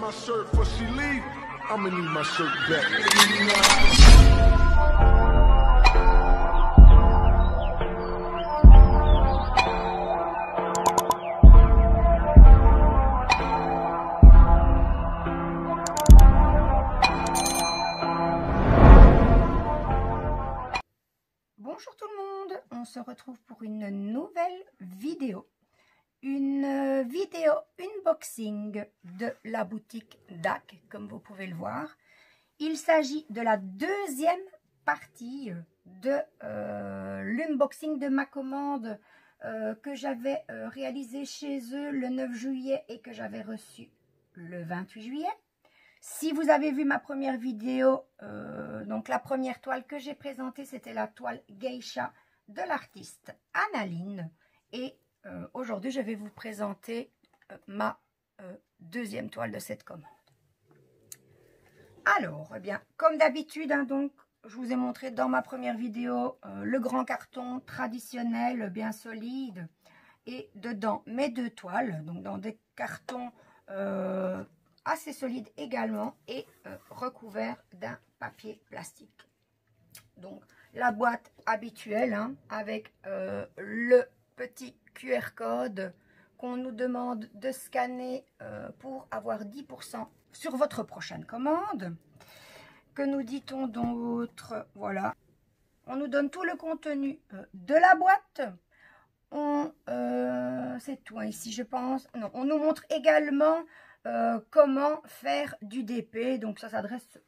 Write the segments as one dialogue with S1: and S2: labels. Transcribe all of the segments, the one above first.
S1: my shirt before she leave, I'ma need my shirt back.
S2: Bonjour tout le monde, on se retrouve pour une nouvelle vidéo. Une vidéo unboxing de la boutique DAC, comme vous pouvez le voir. Il s'agit de la deuxième partie de l'unboxing de ma commande que j'avais réalisée chez eux le 9 juillet et que j'avais reçue le 28 juillet. Si vous avez vu ma première vidéo, donc la première toile que j'ai présentée, c'était la toile Geisha de l'artiste Analine. Et aujourd'hui, je vais vous présenter ma deuxième toile de cette commande. Alors, eh bien, comme d'habitude, hein, donc, je vous ai montré dans ma première vidéo le grand carton traditionnel, bien solide. Et dedans, mes deux toiles, donc dans des cartons assez solides également et recouverts d'un papier plastique. Donc, la boîte habituelle hein, avec le petit QR code qu'on nous demande de scanner pour avoir 10% sur votre prochaine commande. Que nous dit-on d'autre? Voilà. On nous donne tout le contenu de la boîte. C'est tout hein, ici, je pense. Non, on nous montre également comment faire du DP. Donc, ça s'adresse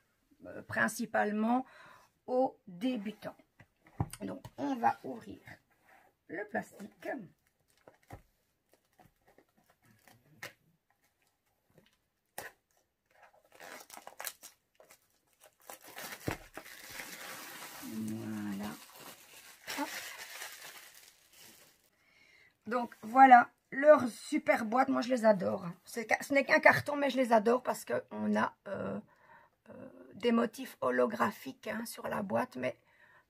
S2: principalement aux débutants. Donc, on va ouvrir le plastique. Voilà. Hop. Donc, voilà leur super boîte. Moi, je les adore. Ce n'est qu'un carton, mais je les adore parce qu'on a des motifs holographiques hein, sur la boîte. Mais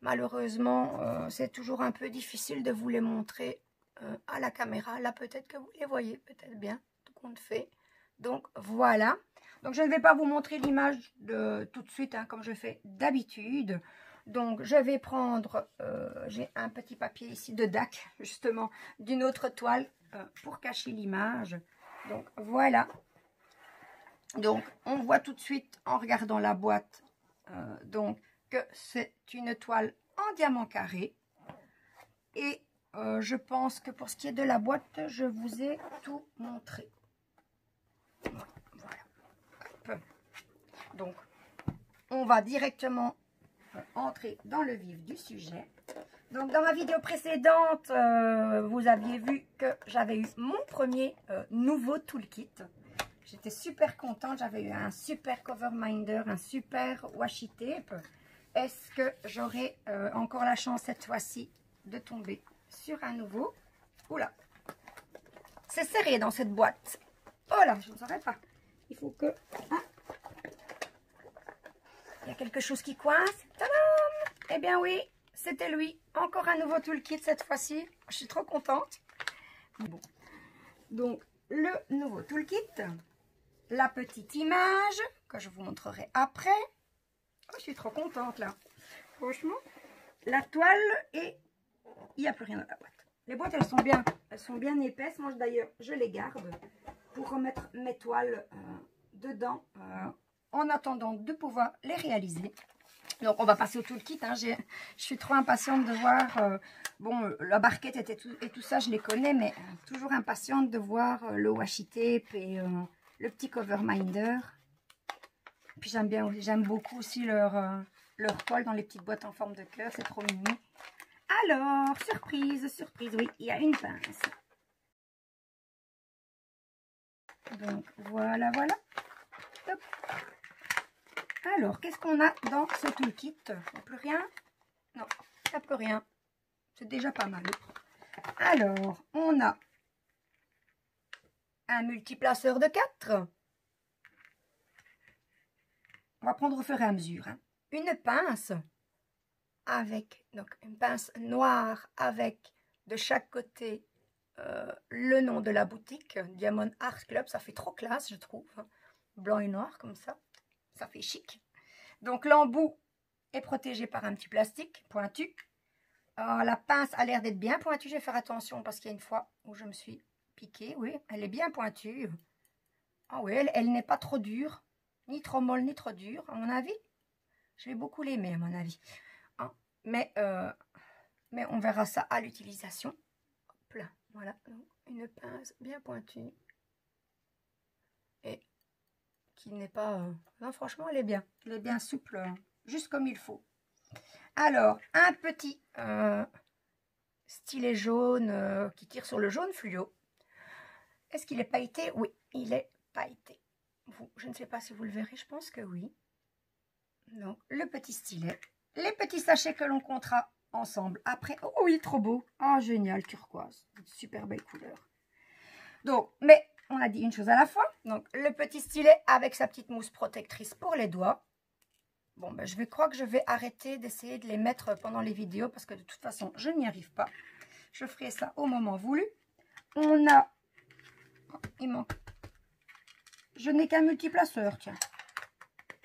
S2: malheureusement, c'est toujours un peu difficile de vous les montrer à la caméra. Là, peut-être que vous les voyez, peut-être bien, tout compte fait. Donc, voilà. Donc, je ne vais pas vous montrer l'image tout de suite, hein, comme je fais d'habitude. Donc, je vais prendre, j'ai un petit papier ici de DAC, justement, d'une autre toile pour cacher l'image. Donc, voilà. Donc, on voit tout de suite, en regardant la boîte, donc, que c'est une toile en diamant carré. Et je pense que pour ce qui est de la boîte, je vous ai tout montré. Voilà. Hop. Donc, on va directement entrer dans le vif du sujet. Donc, dans ma vidéo précédente, vous aviez vu que j'avais eu mon premier nouveau toolkit. J'étais super contente. J'avais eu un super cover minder, un super washi tape. Est-ce que j'aurai encore la chance cette fois-ci de tomber sur un nouveau? Oula, c'est serré dans cette boîte. Oh là, je ne saurais pas. Il faut que... Hein, il y a quelque chose qui coince. Tadam! Eh bien oui, c'était lui. Encore un nouveau toolkit cette fois-ci. Je suis trop contente. Bon. Donc, le nouveau toolkit. La petite image que je vous montrerai après. Oh, je suis trop contente là. Franchement, la toile et il n'y a plus rien dans la boîte. Les boîtes, elles sont bien épaisses. Moi, d'ailleurs, je les garde pour remettre mes toiles dedans en attendant de pouvoir les réaliser. Donc, on va passer au toolkit. Hein. Je suis trop impatiente de voir... bon, la barquette et tout ça, je les connais, mais toujours impatiente de voir le washi tape et le petit cover minder. Puis, j'aime beaucoup aussi leur toile dans les petites boîtes en forme de cœur. C'est trop mignon. Alors, surprise, surprise, oui, il y a une pince. Donc, voilà, voilà. Hop. Alors, qu'est-ce qu'on a dans ce toolkit? Il n'y a plus rien? Non, il n'y a plus rien. C'est déjà pas mal. Alors, on a un multiplaceur de 4. On va prendre au fur et à mesure. Hein. Une pince avec, donc une pince noire avec de chaque côté le nom de la boutique, Diamond Art Club. Ça fait trop classe, je trouve. blanc et noir comme ça. Ça fait chic. Donc l'embout est protégé par un petit plastique pointu. La pince a l'air d'être bien pointue. Je vais faire attention parce qu'il y a une fois où je me suis piquée. Oui, elle est bien pointue. Ah oui, elle n'est pas trop dure. Ni trop molle, ni trop dure. À mon avis, je vais beaucoup l'aimer à mon avis. Hein, mais on verra ça à l'utilisation. Hop là, voilà. Donc, une pince bien pointue. Et qui n'est pas... Non, franchement, elle est bien. Elle est bien souple, juste comme il faut. Alors, un petit stylet jaune qui tire sur le jaune fluo. Est-ce qu'il est pailleté? Oui, il est pailleté. Je ne sais pas si vous le verrez, je pense que oui. Donc, le petit stylet. Les petits sachets que l'on comptera ensemble après. Oh oui, trop beau. Oh, génial, turquoise. Super belle couleur. Donc, mais on a dit une chose à la fois. Donc, le petit stylet avec sa petite mousse protectrice pour les doigts. Bon, ben, je crois que je vais arrêter d'essayer de les mettre pendant les vidéos parce que de toute façon, je n'y arrive pas. Je ferai ça au moment voulu. On a... Il manque... Je n'ai qu'un multiplaceur, tiens.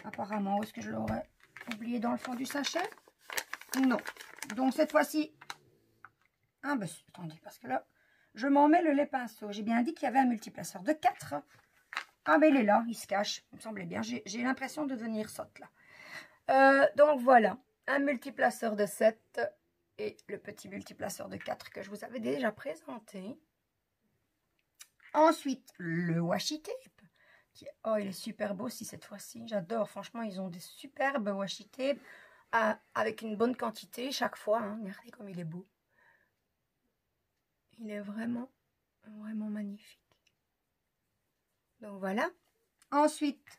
S2: Apparemment, où est-ce que je l'aurais oublié dans le fond du sachet? Non. Donc, cette fois-ci... Ah, ben, attendez, parce que là, je m'en mets le lait pinceau. J'ai bien dit qu'il y avait un multiplaceur de 4. Ah, ben, il est là, il se cache. Il me semblait bien. J'ai l'impression de devenir sotte, là. Donc voilà, un multiplaceur de 7 et le petit multiplaceur de 4 que je vous avais déjà présenté. Ensuite, le washi tape. Oh, il est super beau aussi cette fois-ci. J'adore, franchement, ils ont des superbes washi tape avec une bonne quantité chaque fois. Hein. Regardez comme il est beau. Il est vraiment, vraiment magnifique. Donc voilà. Ensuite,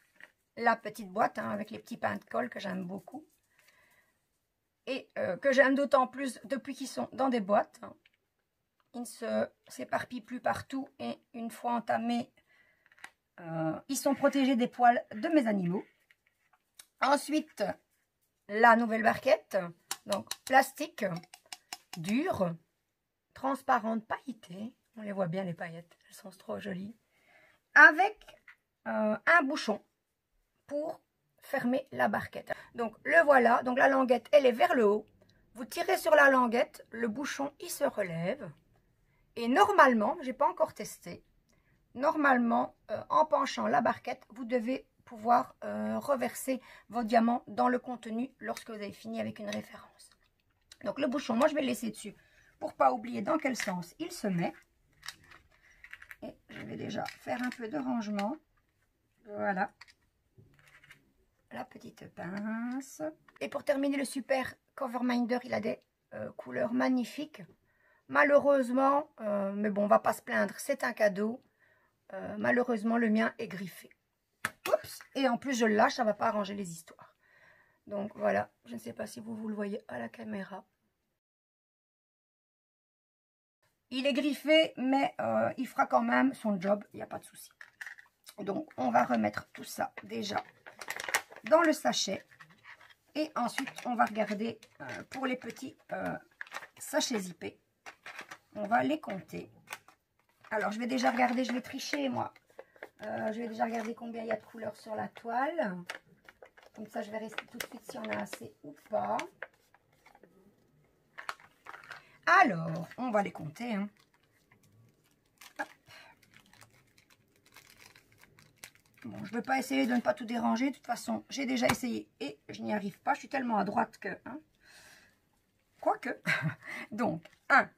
S2: la petite boîte hein, avec les petits pains de colle que j'aime beaucoup. Et que j'aime d'autant plus depuis qu'ils sont dans des boîtes. Hein. Ils ne s'éparpillent plus partout. Et une fois entamés, ils sont protégés des poils de mes animaux. Ensuite, la nouvelle barquette. Donc, plastique, dur, transparente, pailletée. On les voit bien les paillettes. Elles sont trop jolies. Avec un bouchon pour fermer la barquette. Donc le voilà, donc la languette elle est vers le haut, vous tirez sur la languette, le bouchon il se relève et normalement, j'ai pas encore testé, normalement en penchant la barquette, vous devez pouvoir reverser vos diamants dans le contenu lorsque vous avez fini avec une référence. Donc le bouchon, moi je vais le laisser dessus pour pas oublier dans quel sens il se met. Et je vais déjà faire un peu de rangement. Voilà. La petite pince. Et pour terminer, le super cover minder, il a des couleurs magnifiques. Malheureusement, mais bon, on va pas se plaindre, c'est un cadeau. Malheureusement, le mien est griffé. Oups, et en plus, je le lâche, ça va pas arranger les histoires. Donc voilà, je ne sais pas si vous le voyez à la caméra. Il est griffé, mais il fera quand même son job, il n'y a pas de souci. Donc, on va remettre tout ça déjà dans le sachet. Et ensuite, on va regarder pour les petits sachets zippés. On va les compter. Alors, je vais déjà regarder, je vais tricher, moi. Je vais déjà regarder combien il y a de couleurs sur la toile. Comme ça, je vais rester tout de suite si on a assez ou pas. Alors, on va les compter. Hein. Bon, je ne vais pas essayer de ne pas tout déranger. De toute façon, j'ai déjà essayé et je n'y arrive pas. Je suis tellement à droite que... Hein. Quoique. Donc, 1,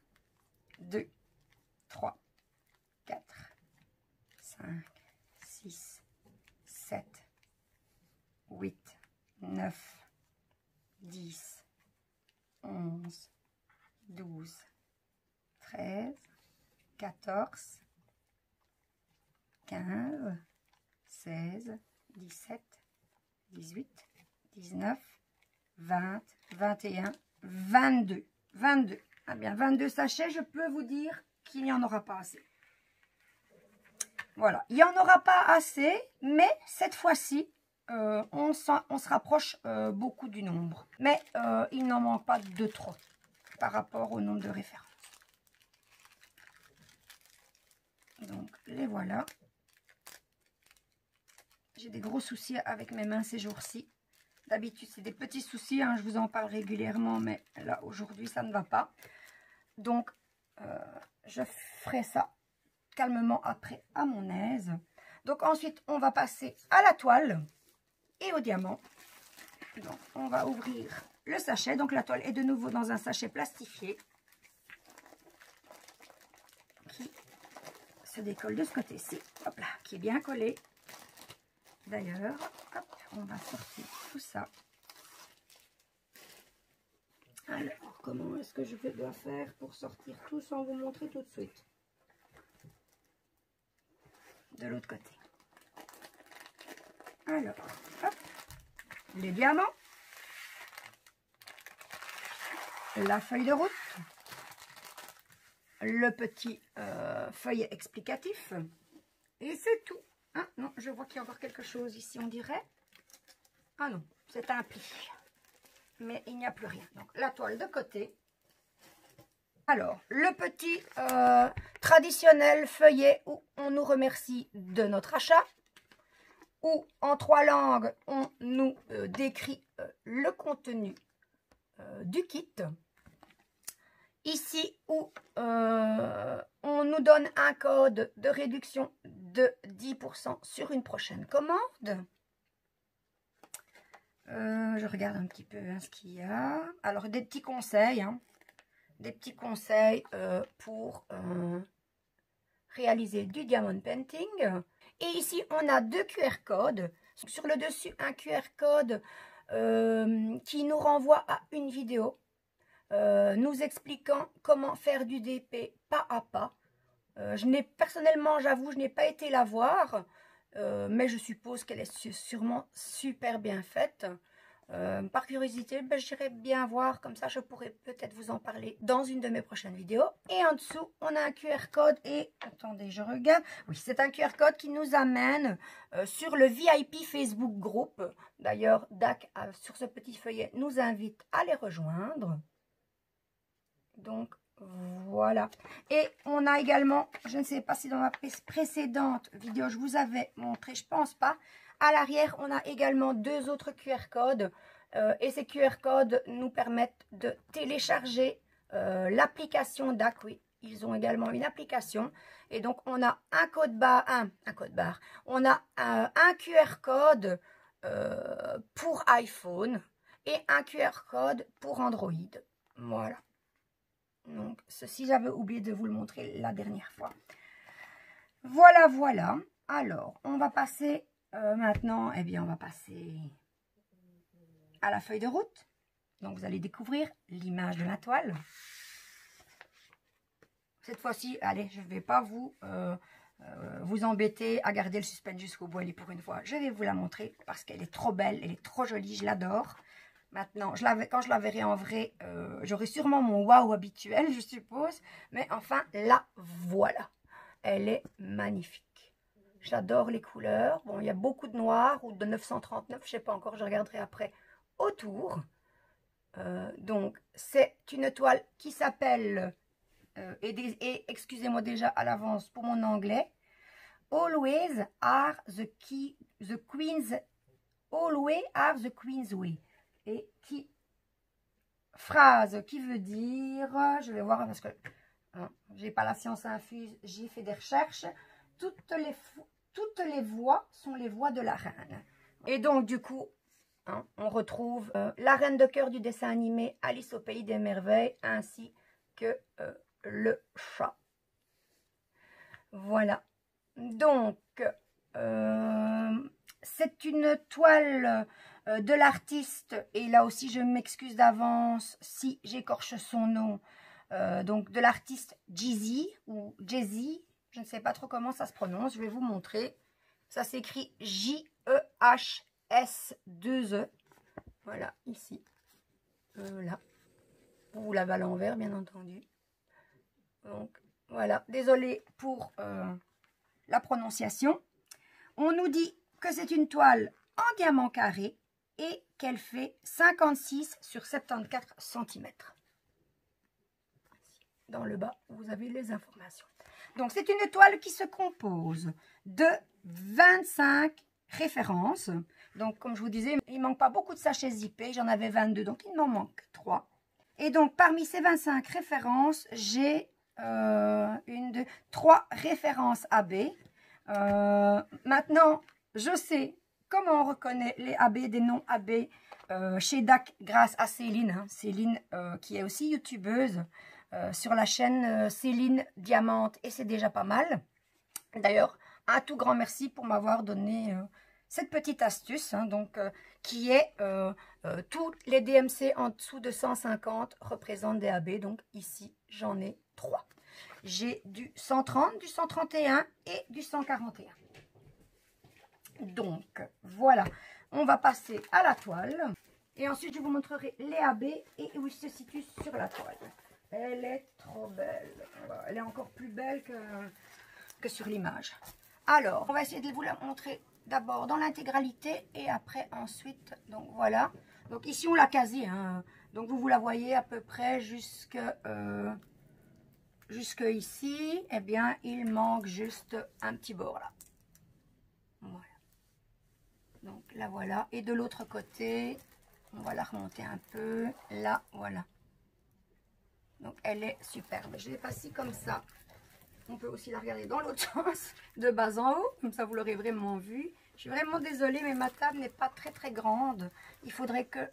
S2: 2, 3, 4, 5, 6, 7, 8, 9, 10, 11, 12, 13, 14, 15, 16, 17, 18, 19, 20, 21, 22. 22. Ah bien, 22 sachets, je peux vous dire qu'il n'y en aura pas assez. Voilà, il n'y en aura pas assez, mais cette fois-ci, on se rapproche beaucoup du nombre. Mais il n'en manque pas de trop par rapport au nombre de références. Donc, les voilà. J'ai des gros soucis avec mes mains ces jours-ci. D'habitude, c'est des petits soucis, hein, je vous en parle régulièrement, mais là, aujourd'hui, ça ne va pas. Donc, je ferai ça calmement après, à mon aise. Donc, ensuite, on va passer à la toile et au diamant. Donc, on va ouvrir le sachet. Donc, la toile est de nouveau dans un sachet plastifié qui se décolle de ce côté-ci. Hop là, qui est bien collé. D'ailleurs, hop, on va sortir tout ça. Alors, comment est-ce que je dois faire pour sortir tout sans vous montrer tout de suite? De l'autre côté. Alors, hop, les diamants, la feuille de route, le petit feuillet explicatif, et c'est tout. Ah non, je vois qu'il y a encore quelque chose ici, on dirait. Ah non, c'est un pli. Mais il n'y a plus rien. Donc, la toile de côté. Alors, le petit traditionnel feuillet où on nous remercie de notre achat. Où, en 3 langues, on nous décrit le contenu du kit. Ici, où on nous donne un code de réduction de 10% sur une prochaine commande. Je regarde un petit peu hein, ce qu'il y a. Alors, des petits conseils. Hein, des petits conseils pour réaliser du diamond painting. Et ici, on a 2 QR codes. Sur le dessus, un QR code qui nous renvoie à une vidéo nous expliquant comment faire du DP pas à pas. Personnellement, j'avoue, je n'ai pas été la voir. Mais je suppose qu'elle est sûrement super bien faite. Par curiosité, ben, j'irai bien voir, comme ça je pourrais peut-être vous en parler dans une de mes prochaines vidéos. Et en dessous, on a un QR code et, attendez, je regarde. Oui, c'est un QR code qui nous amène sur le VIP Facebook Group. D'ailleurs, DAC, sur ce petit feuillet, nous invite à les rejoindre. Donc, voilà. Et on a également, je ne sais pas si dans ma précédente vidéo, je vous avais montré, je pense pas. À l'arrière, on a également 2 autres QR codes. Et ces QR codes nous permettent de télécharger l'application DAC. Oui, ils ont également une application. Et donc, on a un code barre. On a un QR code pour iPhone et un QR code pour Android. Voilà. Donc, ceci, j'avais oublié de vous le montrer la dernière fois. Voilà, voilà. Alors, on va passer maintenant, eh bien, on va passer à la feuille de route. Donc, vous allez découvrir l'image de la toile. Cette fois-ci, allez, je ne vais pas vous embêter à garder le suspense jusqu'au bout. Elle est pour une fois. Je vais vous la montrer parce qu'elle est trop belle, elle est trop jolie, je l'adore. Maintenant, quand je la verrai en vrai, j'aurai sûrement mon waouh habituel, je suppose. Mais enfin, la voilà. Elle est magnifique. J'adore les couleurs. Bon, il y a beaucoup de noir ou de 939, je ne sais pas encore, je regarderai après autour. Donc, c'est une toile qui s'appelle, et excusez-moi déjà à l'avance pour mon anglais, Always are the Queen's way. Et phrase qui veut dire, je vais voir parce que hein, j'ai pas la science infuse, j'ai fait des recherches. Toutes les voix sont les voix de la reine. Et donc du coup, hein, on retrouve la reine de cœur du dessin animé Alice au pays des merveilles, ainsi que le chat. Voilà. Donc, c'est une toile de l'artiste, et là aussi je m'excuse d'avance si j'écorche son nom, donc de l'artiste Jeezy ou Jeezy, je ne sais pas trop comment ça se prononce, je vais vous montrer. Ça s'écrit J-E-H-S-2-E. Voilà, ici. Là. Vous l'avez à l'envers, bien entendu. Donc, voilà. Désolée pour la prononciation. On nous dit que c'est une toile en diamant carré et qu'elle fait 56 sur 74 cm. Dans le bas, vous avez les informations. Donc, c'est une toile qui se compose de 25 références. Donc, comme je vous disais, il ne manque pas beaucoup de sachets zippés. J'en avais 22, donc il m'en manque 3. Et donc, parmi ces 25 références, j'ai 3 références AB. Maintenant, je sais comment on reconnaît les AB des noms AB chez DAC grâce à Céline. Hein. Céline qui est aussi youtubeuse sur la chaîne Céline Diamante, et c'est déjà pas mal. D'ailleurs, un tout grand merci pour m'avoir donné cette petite astuce, hein, donc, qui est tous les DMC en dessous de 150 représentent des AB. Donc ici, j'en ai 3. J'ai du 130, du 131 et du 141. Donc, voilà. On va passer à la toile. Et ensuite, je vous montrerai les AB et où ils se situent sur la toile. Elle est trop belle. Elle est encore plus belle que sur l'image. Alors, on va essayer de vous la montrer d'abord dans l'intégralité et après ensuite. Donc, voilà. Donc, ici, on l'a quasi. Hein. Donc, vous la voyez à peu près jusque ici. Eh bien, il manque juste un petit bord là. Voilà. Donc, là, voilà. Et de l'autre côté, on va la remonter un peu. Là, voilà. Donc, elle est superbe. Je l'ai passée comme ça. On peut aussi la regarder dans l'autre sens, de bas en haut. Comme ça, vous l'aurez vraiment vu. Je suis vraiment désolée, mais ma table n'est pas très, très grande. Il faudrait que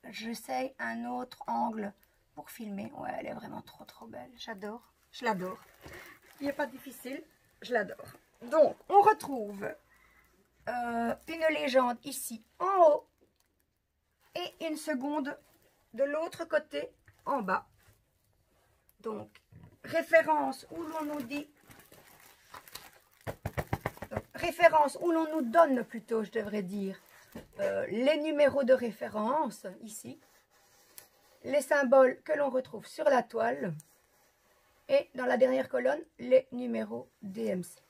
S2: j'essaye un autre angle pour filmer. Ouais, elle est vraiment trop, trop belle. J'adore. Je l'adore. Il n'est pas difficile. Je l'adore. Donc, on retrouve une légende ici en haut et une seconde de l'autre côté en bas. Donc, référence où l'on nous dit, référence où l'on nous donne plutôt, je devrais dire, les numéros de référence ici, les symboles que l'on retrouve sur la toile et dans la dernière colonne, les numéros DMC.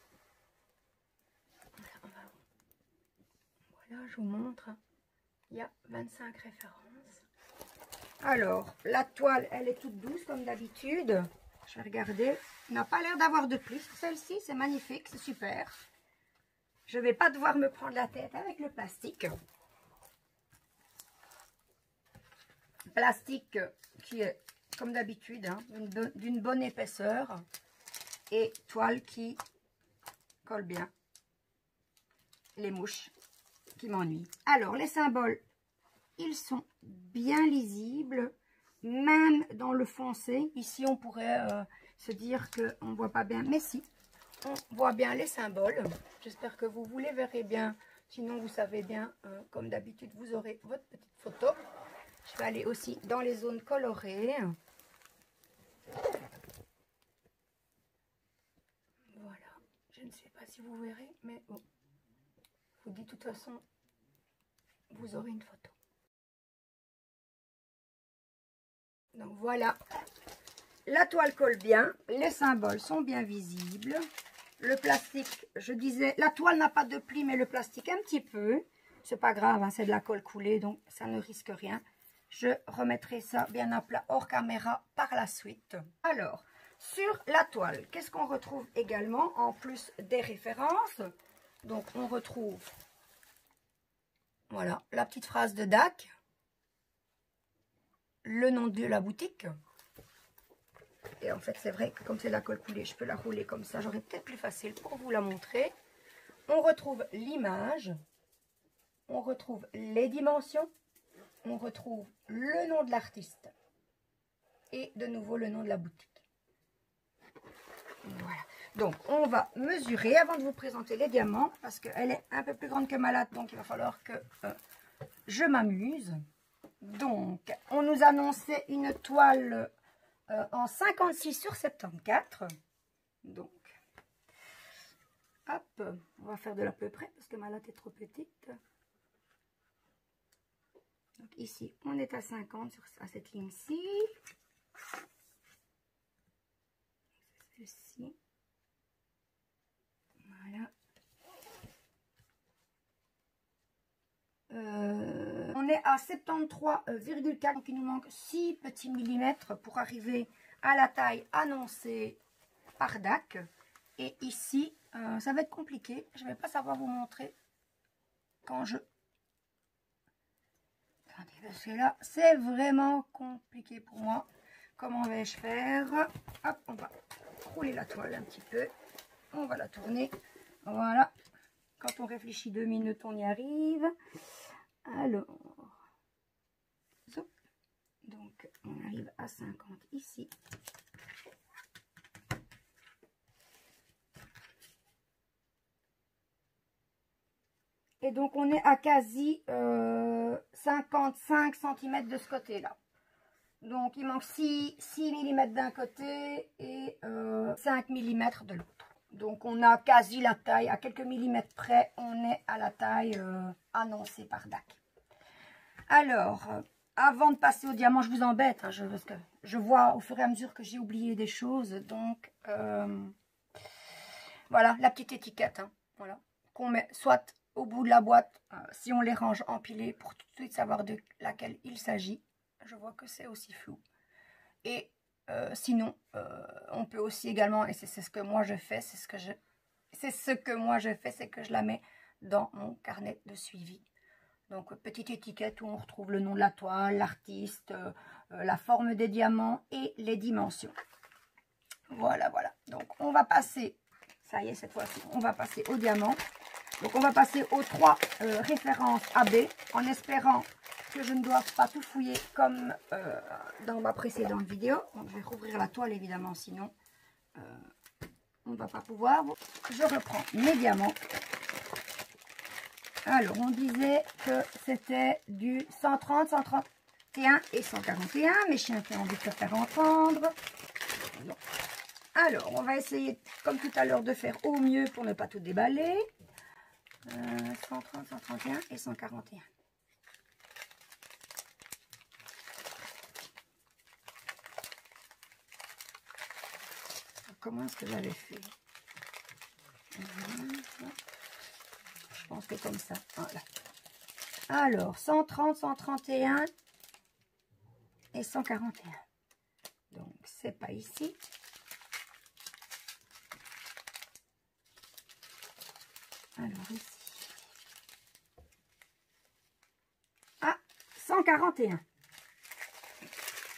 S2: Voilà, je vous montre. Il y a 25 références. Alors, la toile, elle est toute douce comme d'habitude. Je vais regarder. Il n'a pas l'air d'avoir de plis. Celle-ci, c'est magnifique, c'est super. Je ne vais pas devoir me prendre la tête avec le plastique. Plastique qui est, comme d'habitude, hein, d'une bonne épaisseur. Et toile qui colle bien. Les mouches qui m'ennuient. Alors, les symboles, ils sont bien lisibles, même dans le foncé. Ici, on pourrait se dire qu'on ne voit pas bien, mais si, on voit bien les symboles. J'espère que vous les verrez bien. Sinon, vous savez bien, comme d'habitude, vous aurez votre petite photo. Je vais aller aussi dans les zones colorées. Voilà. Je ne sais pas si vous verrez, mais bon. Je vous dis de toute façon, vous aurez une photo. Donc voilà, la toile colle bien, les symboles sont bien visibles. Le plastique, je disais, la toile n'a pas de pli, mais le plastique un petit peu. C'est pas grave, hein, c'est de la colle coulée, donc ça ne risque rien. Je remettrai ça bien à plat hors caméra par la suite. Alors, sur la toile, qu'est-ce qu'on retrouve également en plus des références? Donc on retrouve, voilà, la petite phrase de DAC. Le nom de la boutique. Et en fait, c'est vrai que comme c'est la colle coulée, je peux la rouler comme ça. J'aurais peut-être plus facile pour vous la montrer. On retrouve l'image. On retrouve les dimensions. On retrouve le nom de l'artiste. Et de nouveau, le nom de la boutique. Voilà. Donc, on va mesurer avant de vous présenter les diamants. Parce qu'elle est un peu plus grande que ma latte. Donc, il va falloir que je m'amuse. Donc, on nous annonçait une toile en 56 sur 74. Donc, hop, on va faire de l'à peu près parce que ma latte est trop petite. Donc ici, on est à 50 à cette ligne-ci. Celle-ci. Voilà. On est à 73,4, donc il nous manque 6 petits millimètres pour arriver à la taille annoncée par DAC. Et ici, ça va être compliqué. Je ne vais pas savoir vous montrer quand je... Attendez, parce que là, c'est vraiment compliqué pour moi. Comment vais-je faire? Hop, on va rouler la toile un petit peu. On va la tourner. Voilà. Quand on réfléchit 2 minutes, on y arrive. Alors, donc on arrive à 50 ici. Et donc on est à quasi 55 cm de ce côté-là. Donc il manque 6 mm d'un côté et 5 mm de l'autre. Donc on a quasi la taille, à quelques millimètres près, on est à la taille annoncée par DAC. Alors, avant de passer au diamant, je vous embête, hein, parce que je vois au fur et à mesure que j'ai oublié des choses. Donc, voilà, la petite étiquette, hein, voilà, qu'on met soit au bout de la boîte, si on les range empilés, pour tout de suite savoir de laquelle il s'agit. Je vois que c'est aussi flou. Et sinon, on peut aussi également, et c'est ce que moi je fais, c'est que je la mets dans mon carnet de suivi. Donc, petite étiquette où on retrouve le nom de la toile, l'artiste, la forme des diamants et les dimensions. Voilà, voilà. Donc, on va passer, ça y est, cette fois-ci, on va passer au diamant. Donc, on va passer aux 3 références AB en espérant que je ne dois pas tout fouiller comme dans ma précédente vidéo. Donc, je vais rouvrir la toile, évidemment, sinon on ne va pas pouvoir. Je reprends mes diamants. Alors, on disait que c'était du 130, 131 et 141. Mes chiens qui ont envie de se faire entendre. Bon. Alors, on va essayer, comme tout à l'heure, de faire au mieux pour ne pas tout déballer. 130, 131 et 141. Comment est-ce que j'avais fait? Je pense que comme ça. Voilà. Alors, 130, 131 et 141. Donc, c'est pas ici. Alors, ici. Ah, 141.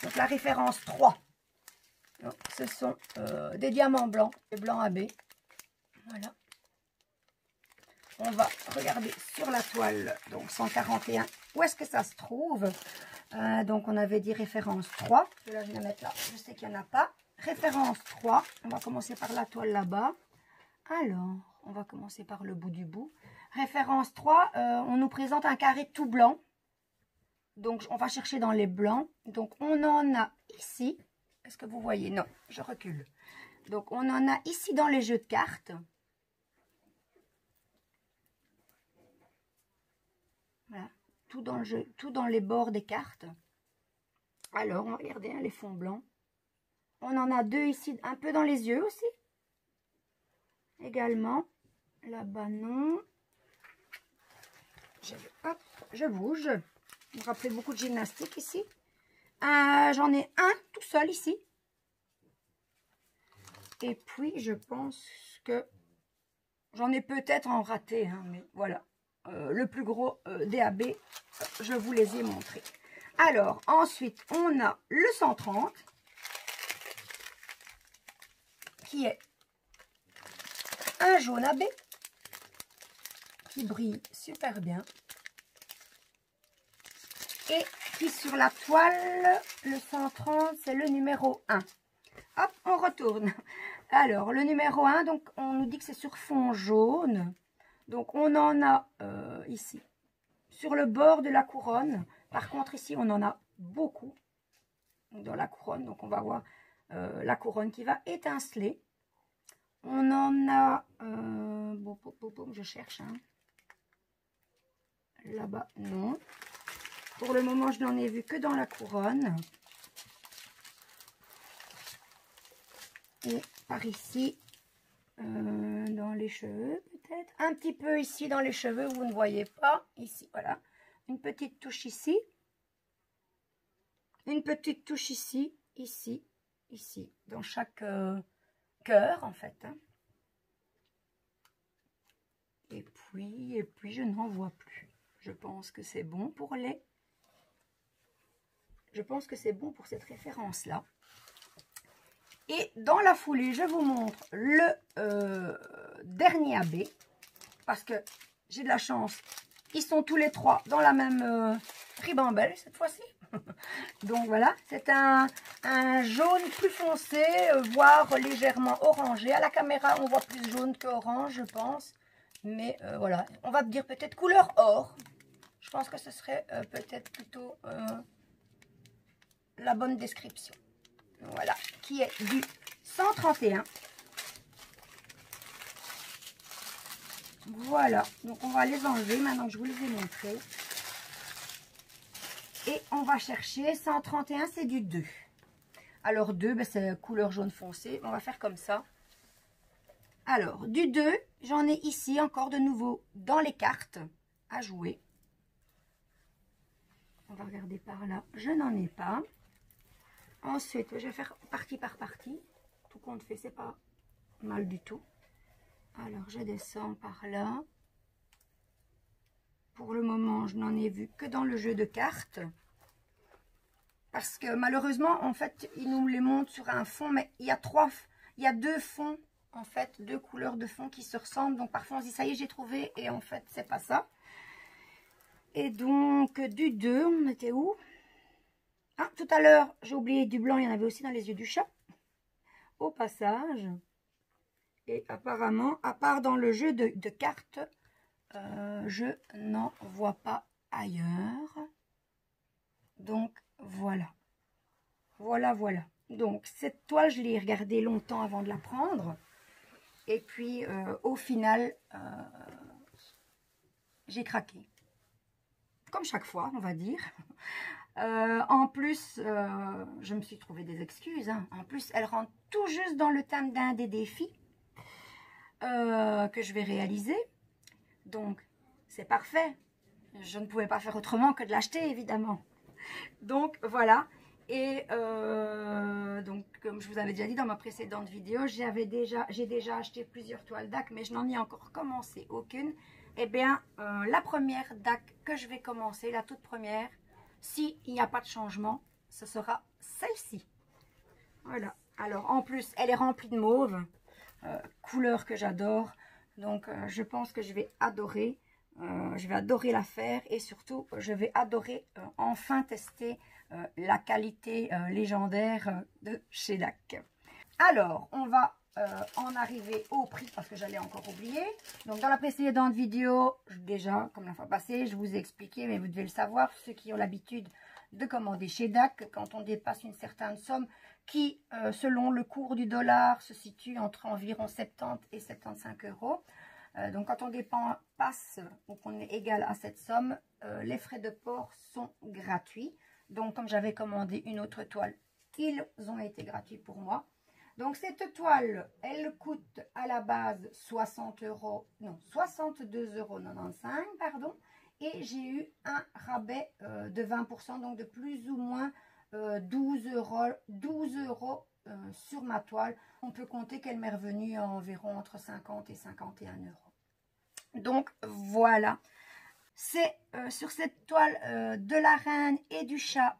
S2: Donc, la référence 3. Donc, ce sont des diamants blancs, des blancs AB. Voilà. On va regarder sur la toile, donc 141, où est-ce que ça se trouve? Donc, on avait dit référence 3. Là, je vais la mettre là, je sais qu'il n'y en a pas. Référence 3, on va commencer par la toile là-bas. Alors, on va commencer par le bout du bout. Référence 3, on nous présente un carré tout blanc. Donc, on va chercher dans les blancs. Donc, on en a ici. Est-ce que vous voyez? Non, je recule. Donc, on en a ici dans les jeux de cartes. Voilà, tout dans le jeu, tout dans les bords des cartes. Alors, on va regarder hein, les fonds blancs. On en a 2 ici, un peu dans les yeux aussi. Également. Là-bas, non. Hop, je bouge. Vous me rappelez beaucoup de gymnastique ici. J'en ai un tout seul ici. Et puis, je pense que j'en ai peut-être en raté, hein, mais voilà. Le plus gros DAB, je vous les ai montrés. Alors, ensuite, on a le 130, qui est un jaune AB, qui brille super bien. Et qui sur la toile, le 130, c'est le numéro 1. Hop, on retourne. Alors, le numéro 1, donc on nous dit que c'est sur fond jaune. Donc, on en a ici, sur le bord de la couronne. Par contre, ici, on en a beaucoup dans la couronne. Donc, on va voir la couronne qui va étinceler. On en a... je cherche. Hein. Là-bas, non. Pour le moment, je n'en ai vu que dans la couronne. Et par ici, dans les cheveux peut-être. Un petit peu ici dans les cheveux, vous ne voyez pas. Ici, voilà. Une petite touche ici. Une petite touche ici, ici, ici. Dans chaque cœur, en fait. Hein. puis je n'en vois plus. Je pense que c'est bon pour les... Je pense que c'est bon pour cette référence-là. Et dans la foulée, je vous montre le dernier AB. Parce que j'ai de la chance. Ils sont tous les trois dans la même ribambelle cette fois-ci. Donc voilà, c'est un jaune plus foncé, voire légèrement orangé. À la caméra, on voit plus jaune que orange, je pense. Mais voilà, on va dire peut-être couleur or. Je pense que ce serait peut-être plutôt la bonne description. Voilà, qui est du 131. Voilà, donc on va les enlever maintenant que je vous les ai montrés. Et on va chercher 131, c'est du 2. Alors 2, ben c'est couleur jaune foncé. On va faire comme ça. Alors, du 2, j'en ai ici encore de nouveau dans les cartes à jouer. On va regarder par là. Je n'en ai pas. Ensuite, je vais faire partie par partie. Tout compte fait, c'est pas mal du tout. Alors, je descends par là. Pour le moment, je n'en ai vu que dans le jeu de cartes. Parce que malheureusement, en fait, ils nous les montrent sur un fond. Mais il y a deux fonds, en fait, deux couleurs de fond qui se ressemblent. Donc, parfois, on se dit, ça y est, j'ai trouvé. Et en fait, c'est pas ça. Et donc, du 2, on était où? Ah, tout à l'heure, j'ai oublié du blanc. Il y en avait aussi dans les yeux du chat. Au passage. Et apparemment, à part dans le jeu de cartes, je n'en vois pas ailleurs. Donc, voilà. Voilà. Donc, cette toile, je l'ai regardée longtemps avant de la prendre. Et puis, au final, j'ai craqué. Comme chaque fois, on va dire. En plus, je me suis trouvé des excuses. Hein. En plus, elle rentre tout juste dans le thème d'un des défis que je vais réaliser. Donc, c'est parfait. Je ne pouvais pas faire autrement que de l'acheter, évidemment. Donc, voilà. Et donc, comme je vous avais déjà dit dans ma précédente vidéo, j'ai déjà acheté plusieurs toiles DAC, mais je n'en ai encore commencé aucune. Eh bien, la première DAC que je vais commencer, la toute première, s'il n'y a pas de changement, ce sera celle-ci. Voilà. Alors, en plus, elle est remplie de mauve, couleur que j'adore. Donc, je pense que je vais adorer. Je vais adorer la faire et surtout, je vais adorer enfin tester la qualité légendaire de chez DAC. Alors, on va en arriver au prix parce que j'allais encore oublier. Donc, dans la précédente vidéo, déjà, comme la fois passée, je vous ai expliqué, mais vous devez le savoir, ceux qui ont l'habitude de commander chez DAC, quand on dépasse une certaine somme qui, selon le cours du dollar, se situe entre environ 70 et 75 euros. Donc, quand on dépasse ou qu'on est égal à cette somme, les frais de port sont gratuits. Donc, comme j'avais commandé une autre toile, ils ont été gratuits pour moi. Donc, cette toile, elle coûte à la base 62,95 €, pardon. Et j'ai eu un rabais de 20%, donc de plus ou moins 12 euros sur ma toile. On peut compter qu'elle m'est revenue à environ entre 50 et 51 euros. Donc, voilà. C'est sur cette toile de la reine et du chat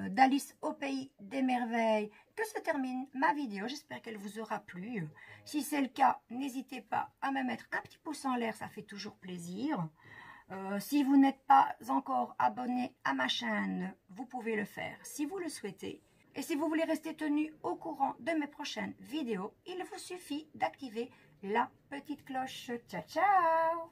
S2: d'Alice au pays des merveilles que se termine ma vidéo. J'espère qu'elle vous aura plu. Si c'est le cas, n'hésitez pas à me mettre un petit pouce en l'air, ça fait toujours plaisir. Si vous n'êtes pas encore abonné à ma chaîne, vous pouvez le faire si vous le souhaitez. Et si vous voulez rester tenu au courant de mes prochaines vidéos, il vous suffit d'activer la petite cloche. Ciao, ciao!